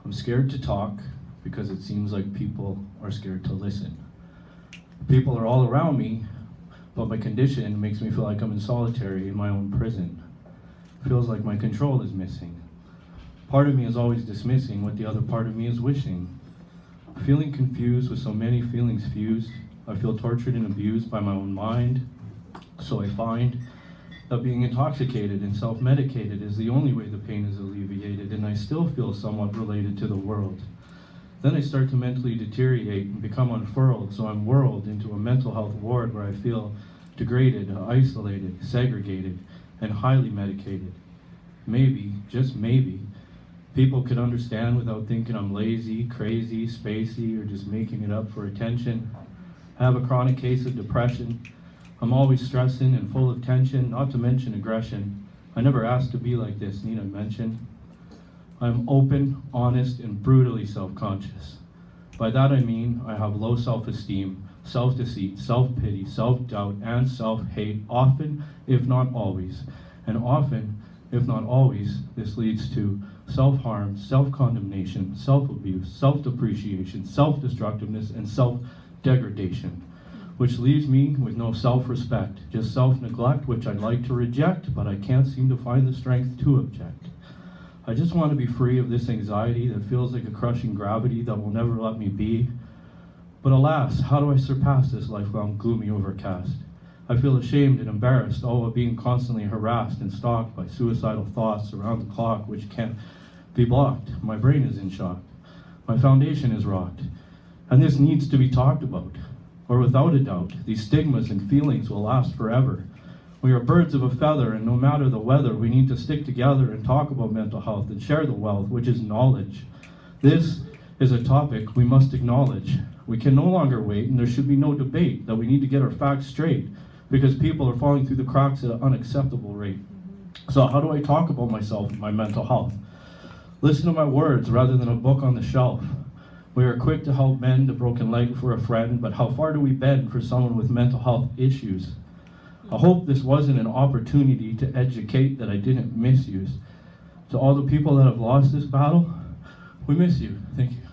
I'm scared to talk because it seems like people are scared to listen. People are all around me, but my condition makes me feel like I'm in solitary in my own prison. Feels like my control is missing. Part of me is always dismissing what the other part of me is wishing. Feeling confused with so many feelings fused, I feel tortured and abused by my own mind. So I find that being intoxicated and self-medicated is the only way the pain is alleviated, and I still feel somewhat related to the world. Then I start to mentally deteriorate and become unfurled, so I'm whirled into a mental health ward where I feel degraded, isolated, segregated, and highly medicated. Maybe, just maybe, people could understand without thinking I'm lazy, crazy, spacey, or just making it up for attention. I have a chronic case of depression. I'm always stressing and full of tension, not to mention aggression. I never asked to be like this, need I mention? I'm open, honest, and brutally self-conscious. By that I mean I have low self-esteem, self-deceit, self-pity, self-doubt, and self-hate, often, if not always. And often, if not always, this leads to self-harm, self-condemnation, self-abuse, self-depreciation, self-destructiveness, and self-degradation, which leaves me with no self-respect, just self-neglect, which I'd like to reject, but I can't seem to find the strength to object. I just want to be free of this anxiety that feels like a crushing gravity that will never let me be. But alas, how do I surpass this lifelong gloomy overcast? I feel ashamed and embarrassed, all while being constantly harassed and stalked by suicidal thoughts around the clock which can't be blocked. My brain is in shock. My foundation is rocked. And this needs to be talked about. Or without a doubt, these stigmas and feelings will last forever. We are birds of a feather, and no matter the weather, we need to stick together and talk about mental health and share the wealth, which is knowledge. This is a topic we must acknowledge. We can no longer wait, and there should be no debate that we need to get our facts straight, because people are falling through the cracks at an unacceptable rate. So how do I talk about myself and my mental health? Listen to my words rather than a book on the shelf. We are quick to help mend a broken leg for a friend, but how far do we bend for someone with mental health issues? I hope this wasn't an opportunity to educate that I didn't misuse. To all the people that have lost this battle, we miss you. Thank you.